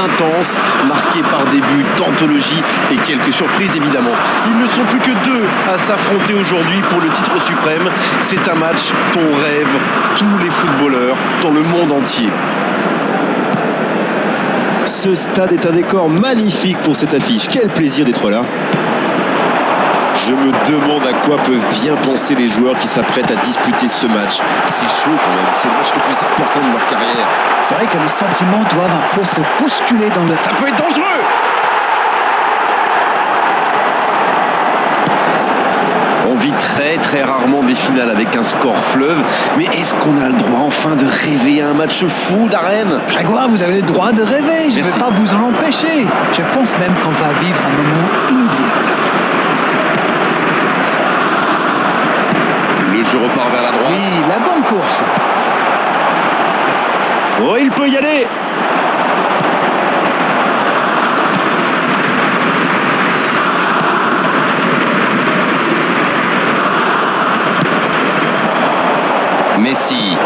intense, marqué par des buts d'anthologie et quelques surprises évidemment. Ils ne sont plus que deux à s'affronter aujourd'hui pour le titre suprême. C'est un match dont rêvent tous les footballeurs dans le monde entier. Ce stade est un décor magnifique pour cette affiche. Quel plaisir d'être là. Je me demande à quoi peuvent bien penser les joueurs qui s'apprêtent à disputer ce match. C'est chaud quand même, c'est le match le plus important de leur carrière. C'est vrai que les sentiments doivent un peu se bousculer dans le... Ça peut être dangereux! On vit très rarement des finales avec un score fleuve, mais est-ce qu'on a le droit enfin de rêver à un match fou d'arène? Grégoire, vous avez le droit de rêver, je ne vais pas vous en empêcher. Je pense même qu'on va vivre un moment inoubliable. Le jeu repart vers la droite. Oui, la bonne course. Oh, il peut y aller! Messi.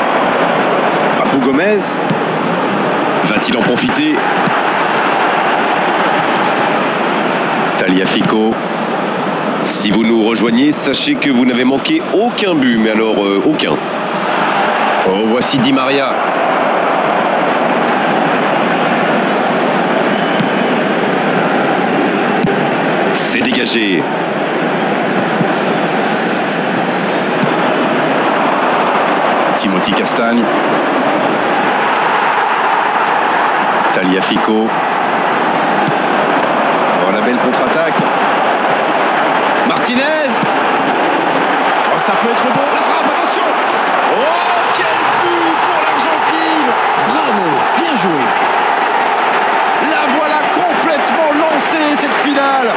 Papu Gomez. Va-t-il en profiter? Tagliafico. Si vous nous rejoignez, sachez que vous n'avez manqué aucun but, mais alors aucun. Oh, voici Di Maria. C'est dégagé. Timothy Castagne. Tagliafico. Oh, la belle contre-attaque. Martinez. Oh, ça peut être bon. La frappe, attention. Oh, quel but pour l'Argentine. Bravo, bien joué. La voilà complètement lancée, cette finale.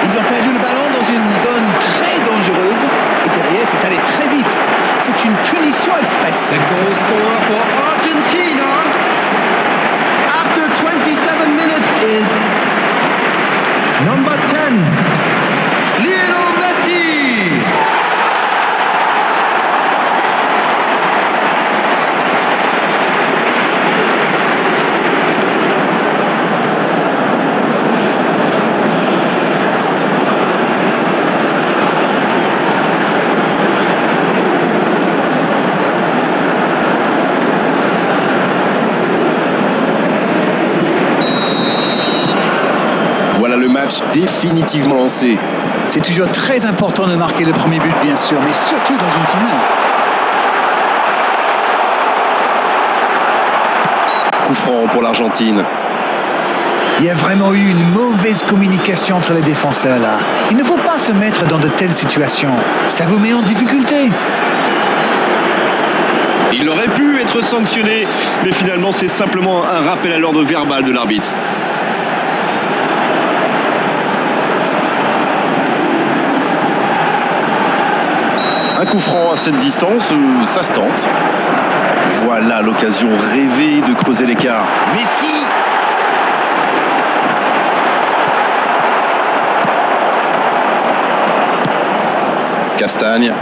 Ils ont perdu le ballon dans une zone très dangereuse et derrière c'est allé très vite. C'est une punition express. The goal scorer for Argentina after 27 minutes is number 10, Lionel Messi. Voilà le match définitivement lancé. C'est toujours très important de marquer le premier but, bien sûr, mais surtout dans une finale. Coup franc pour l'Argentine. Il y a vraiment eu une mauvaise communication entre les défenseurs là. Il ne faut pas se mettre dans de telles situations. Ça vous met en difficulté. Il aurait pu être sanctionné, mais finalement c'est simplement un rappel à l'ordre verbal de l'arbitre. Un coup franc à cette distance, ça se tente. Voilà l'occasion rêvée de creuser l'écart. Messi! Castagne.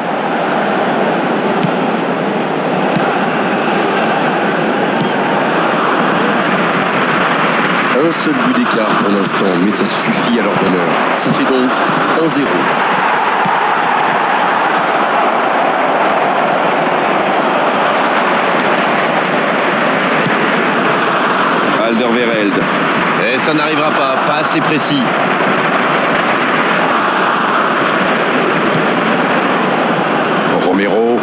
Un seul but d'écart pour l'instant, mais ça suffit à leur bonheur. Ça fait donc 1-0. Alderweireld. Et ça n'arrivera pas assez précis. Romero.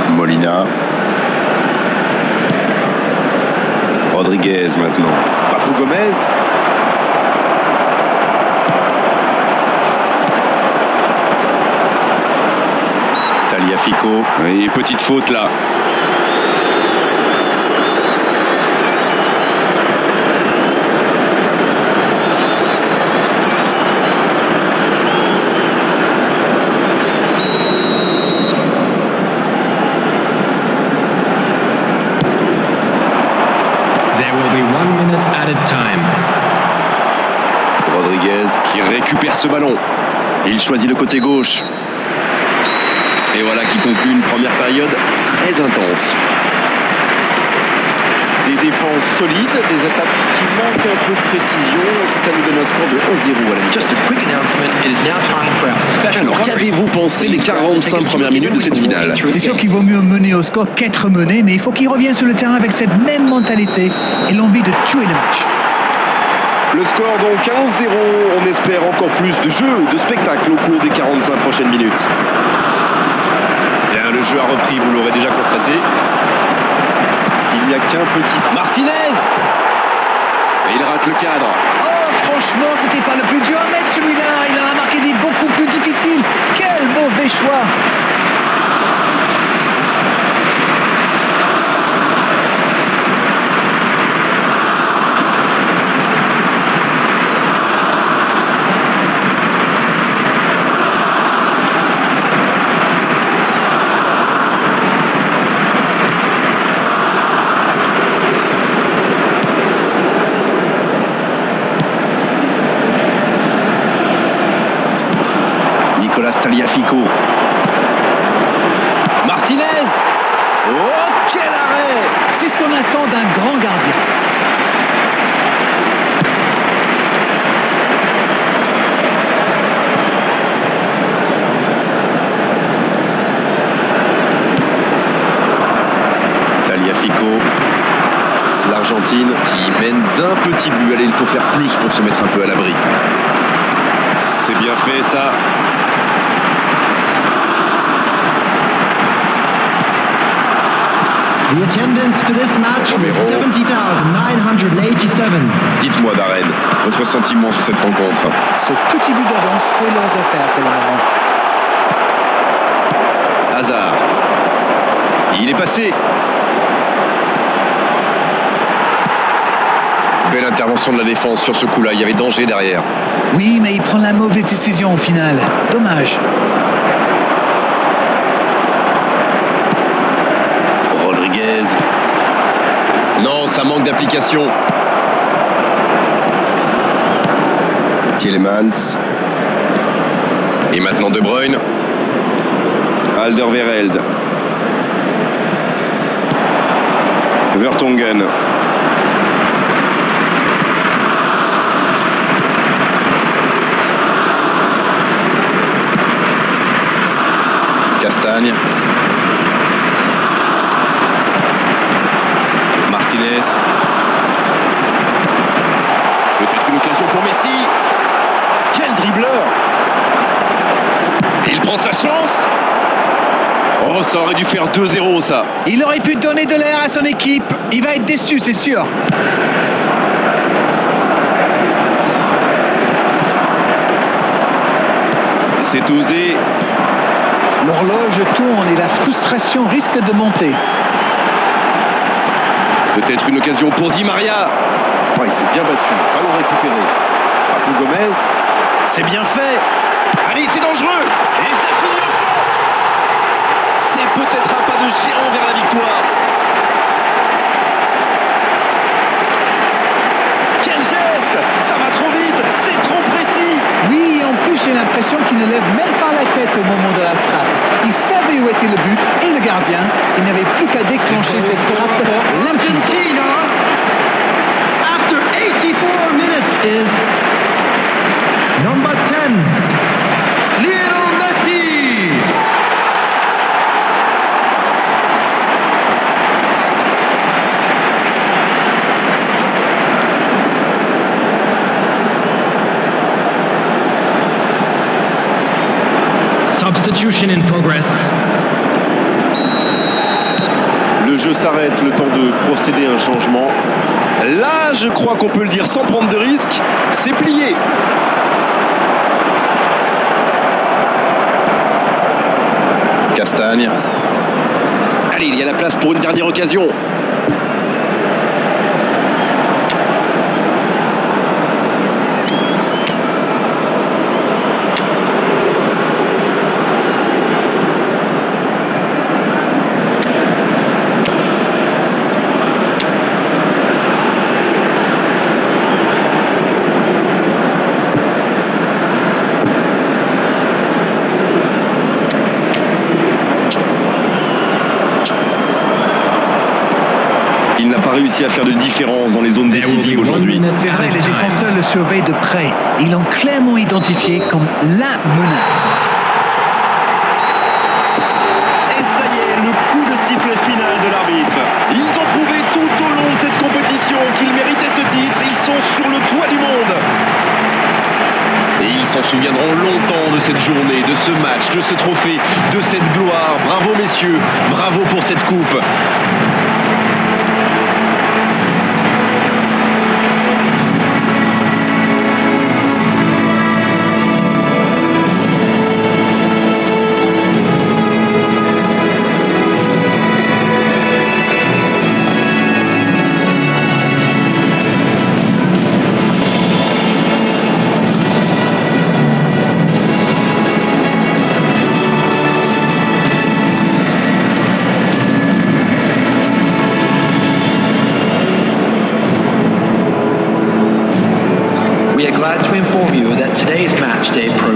Molina. Rodriguez maintenant. Papu Gomez. Tagliafico. Et petite faute là. Rodriguez qui récupère ce ballon. Il choisit le côté gauche. Et voilà qui conclut une première période très intense. Des défenses solides, des attaques qui manquent un peu de précision. Ça nous donne un score de 1-0 à la mi-temps. Just a quick announcement, it is now time for our special Alors, qu'avez-vous pensé des 45 premières minutes de cette finale? C'est sûr qu'il vaut mieux mener au score qu'être mené, mais il faut qu'il revienne sur le terrain avec cette même mentalité et l'envie de tuer le match. Le score donc 1-0. On espère encore plus de jeu, de spectacle au cours des 45 prochaines minutes. Bien, le jeu a repris, vous l'aurez déjà constaté. Il n'y a qu'un petit... Martinez! Et il rate le cadre. Oh, franchement, c'était pas le plus dur à mettre celui-là. Il en a marqué des beaucoup plus difficiles. Quel mauvais choix! Tagliafico. Martinez. Oh, quel arrêt! C'est ce qu'on attend d'un grand gardien. Tagliafico. L'Argentine qui mène d'un petit but. Allez, il faut faire plus pour se mettre un peu à l'abri. C'est bien fait ça. The attendance for this match was 70,987. Dites-moi, Darren, votre sentiment sur cette rencontre? Ce petit but d'avance fait leurs affaires pour le moment. Hazard. Il est passé. Belle intervention de la défense sur ce coup-là. Il y avait danger derrière. Oui, mais il prend la mauvaise décision au final. Dommage. Rodriguez. Non, ça manque d'application. Tielemans. Et maintenant De Bruyne. Alderweireld. Vertonghen. Castagne. Martinez. Peut-être une occasion pour Messi. Quel dribbleur! Et il prend sa chance. Oh, ça aurait dû faire 2-0 ça. Il aurait pu donner de l'air à son équipe. Il va être déçu, c'est sûr. C'est osé. L'horloge tourne et la frustration risque de monter. Peut-être une occasion pour Di Maria. Oh, il s'est bien battu. Ballon récupéré. Papu Gomez. C'est bien fait. Allez, c'est dangereux. Et ça finit au fond. C'est peut-être un pas de géant vers la victoire. Quel geste! Ça va trop vite. C'est trop précis. Oui, en plus j'ai l'impression qu'il ne lève même pas la tête au moment de la frappe. Il savait où était le but et le gardien. Il n'avait plus qu'à déclencher cette frappe limpide. Argentina, after 84 minutes, is number 10, Lionel Messi. Substitution in progress. Le jeu s'arrête, le temps de procéder à un changement. Là, je crois qu'on peut le dire sans prendre de risque, c'est plié. Castagne. Allez, il y a la place pour une dernière occasion. Il n'a pas réussi à faire de différence dans les zones décisives aujourd'hui. C'est vrai, les défenseurs le surveillent de près. Ils l'ont clairement identifié comme la menace. Et ça y est, le coup de sifflet final de l'arbitre. Ils ont prouvé tout au long de cette compétition qu'ils méritaient ce titre. Ils sont sur le toit du monde. Et ils s'en souviendront longtemps de cette journée, de ce match, de ce trophée, de cette gloire. Bravo messieurs, bravo pour cette coupe. We are glad to inform you that today's match day